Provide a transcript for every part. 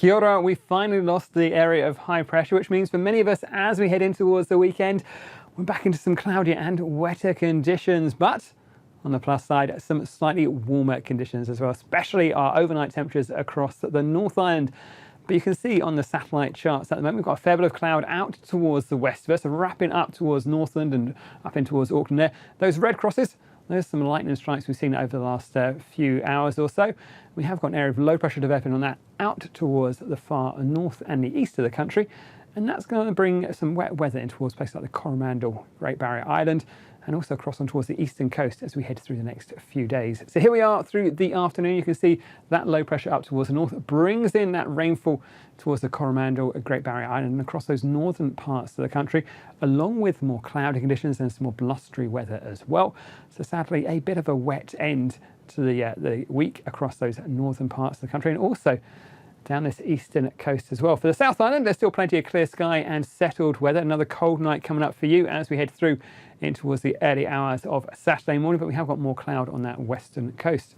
Kia ora. We finally lost the area of high pressure, which means for many of us as we head in towards the weekend, we're back into some cloudier and wetter conditions. But on the plus side, some slightly warmer conditions as well, especially our overnight temperatures across the North Island. But you can see on the satellite charts at the moment, we've got a fair bit of cloud out towards the west of us, wrapping up towards Northland and up in towards Auckland there. Those red crosses, there's some lightning strikes we've seen over the last few hours or so. We have got an area of low pressure developing on that out towards the far north and the east of the country. And that's going to bring some wet weather in towards places like the Coromandel, Great Barrier Island, and also across on towards the eastern coast as we head through the next few days. So here we are through the afternoon. You can see that low pressure up towards the north brings in that rainfall towards the Coromandel, Great Barrier Island, and across those northern parts of the country, along with more cloudy conditions and some more blustery weather as well. So sadly, a bit of a wet end to the week across those northern parts of the country, and also down this eastern coast as well. For the South Island, there's still plenty of clear sky and settled weather. Another cold night coming up for you as we head through in towards the early hours of Saturday morning, but we have got more cloud on that western coast.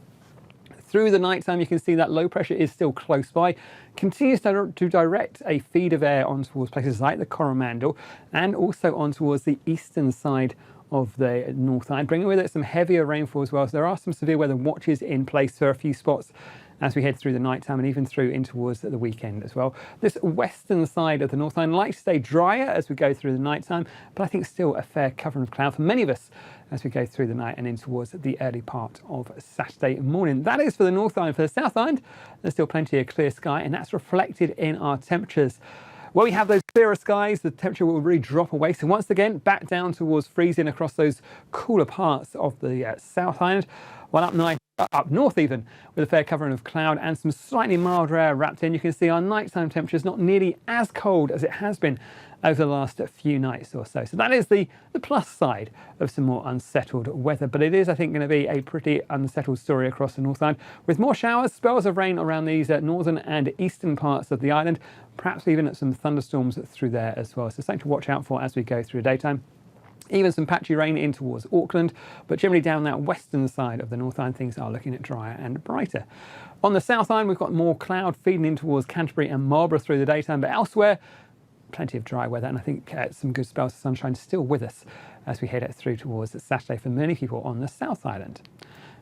Through the night time, you can see that low pressure is still close by, continues to direct a feed of air on towards places like the Coromandel and also on towards the eastern side of the North Island, bringing with it some heavier rainfall as well. So there are some severe weather watches in place for a few spots as we head through the night time and even through in towards the weekend as well. This western side of the North Island likely to stay drier as we go through the night time, but I think still a fair covering of cloud for many of us as we go through the night and in towards the early part of Saturday morning. That is for the North Island. For the South Island, there's still plenty of clear sky, and that's reflected in our temperatures. Where we have those clearer skies, the temperature will really drop away. So once again, back down towards freezing across those cooler parts of the South Island, while up north even, with a fair covering of cloud and some slightly milder air wrapped in. You can see our nighttime temperatures not nearly as cold as it has been over the last few nights or so. So that is the plus side of some more unsettled weather. But it is, I think, going to be a pretty unsettled story across the North Island, with more showers, spells of rain around these northern and eastern parts of the island, perhaps even some thunderstorms through there as well. So something to watch out for as we go through daytime. Even some patchy rain in towards Auckland, but generally down that western side of the North Island, things are looking at drier and brighter. On the South Island, we've got more cloud feeding in towards Canterbury and Marlborough through the daytime, but elsewhere, plenty of dry weather, and I think some good spells of sunshine still with us as we head through towards Saturday for many people on the South Island.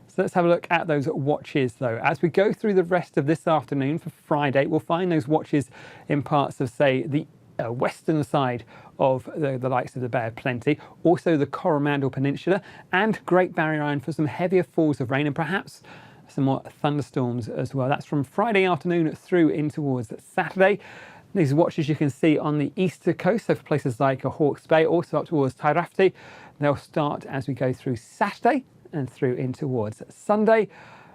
So let's have a look at those watches though. As we go through the rest of this afternoon for Friday, we'll find those watches in parts of, say, the western side of the likes of the Bay of Plenty, also the Coromandel Peninsula and Great Barrier Island for some heavier falls of rain and perhaps some more thunderstorms as well. That's from Friday afternoon through in towards Saturday. These watches you can see on the eastern coast, so for places like Hawke's Bay, also up towards Tairāwhiti. They'll start as we go through Saturday and through in towards Sunday.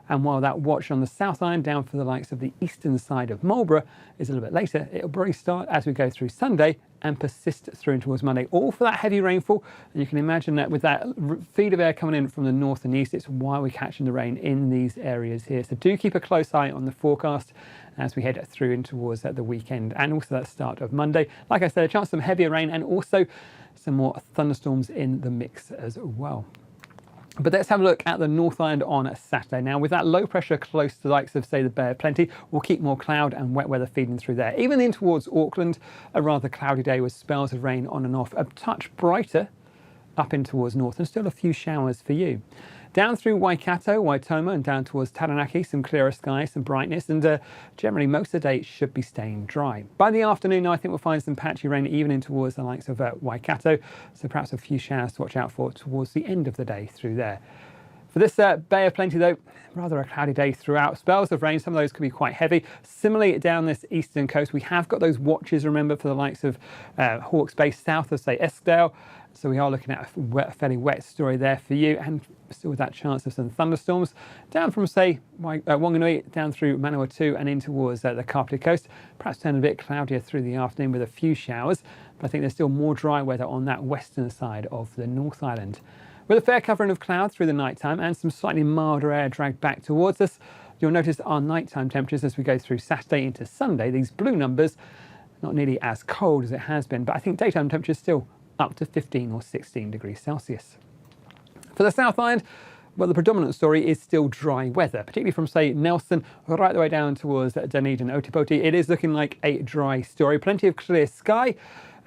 And while that watch on the South Island down for the likes of the eastern side of Marlborough is a little bit later, it'll probably start as we go through Sunday and persist through in towards Monday, all for that heavy rainfall. And you can imagine that with that feed of air coming in from the north and east, it's why we're catching the rain in these areas here. So do keep a close eye on the forecast as we head through in towards the weekend and also that start of Monday. Like I said, a chance of some heavier rain and also some more thunderstorms in the mix as well. But let's have a look at the North Island on Saturday. Now, with that low pressure close to the likes of, say, the Bay of Plenty, we'll keep more cloud and wet weather feeding through there. Even in towards Auckland, a rather cloudy day with spells of rain on and off. A touch brighter up in towards north and still a few showers for you. Down through Waikato, Waitoma and down towards Taranaki, some clearer skies, some brightness, and generally most of the day should be staying dry. By the afternoon, I think we'll find some patchy rain even in towards the likes of Waikato, so perhaps a few showers to watch out for towards the end of the day through there. For this Bay of Plenty though, rather a cloudy day throughout. Spells of rain, some of those could be quite heavy. Similarly down this eastern coast, we have got those watches, remember, for the likes of Hawke's Bay south of, say, Eskdale. So we are looking at a fairly wet story there for you, and still with that chance of some thunderstorms down from, say, Wanganui down through Manawatu and in towards the Kapiti coast. Perhaps turn a bit cloudier through the afternoon with a few showers, but I think there's still more dry weather on that western side of the North Island. With a fair covering of cloud through the night time and some slightly milder air dragged back towards us, you'll notice our nighttime temperatures as we go through Saturday into Sunday. These blue numbers, not nearly as cold as it has been, but I think daytime temperatures still up to 15 or 16 degrees Celsius. For the South Island, Well, the predominant story is still dry weather, particularly from, say, Nelson right the way down towards Dunedin, Otipoti. It is looking like a dry story. Plenty of clear sky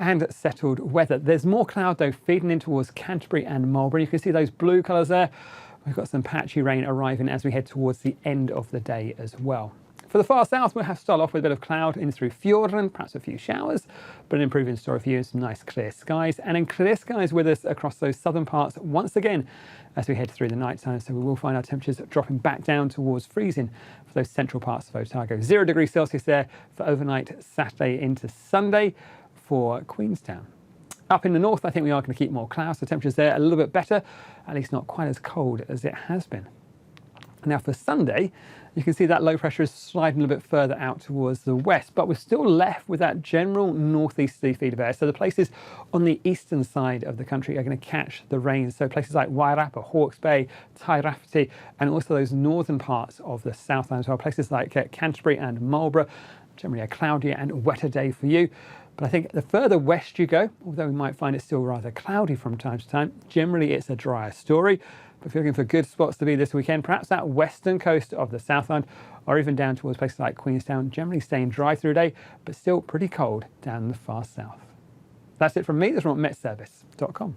and settled weather. There's more cloud, though, feeding in towards Canterbury and Marlborough. You can see those blue colours there. We've got some patchy rain arriving as we head towards the end of the day as well. For the far south, we'll have to start off with a bit of cloud in through Fjorden, perhaps a few showers, but an improving story for you and some nice clear skies. And then clear skies with us across those southern parts once again as we head through the night time. So we will find our temperatures dropping back down towards freezing for those central parts of Otago. 0 degrees Celsius there for overnight Saturday into Sunday for Queenstown. Up in the north, I think we are going to keep more clouds. The temperatures there a little bit better, at least not quite as cold as it has been. Now for Sunday, you can see that low pressure is sliding a little bit further out towards the west, but we're still left with that general northeasterly feed of air. So the places on the eastern side of the country are going to catch the rain. So places like Wairarapa, Hawke's Bay, Tairāwhiti, and also those northern parts of the Southland as well. Places like Canterbury and Marlborough, generally a cloudier and wetter day for you. But I think the further west you go, although we might find it still rather cloudy from time to time, generally it's a drier story. But if you're looking for good spots to be this weekend, perhaps that western coast of the Southland or even down towards places like Queenstown, generally staying dry through the day, but still pretty cold down in the far south. That's it from me. This is from metservice.com.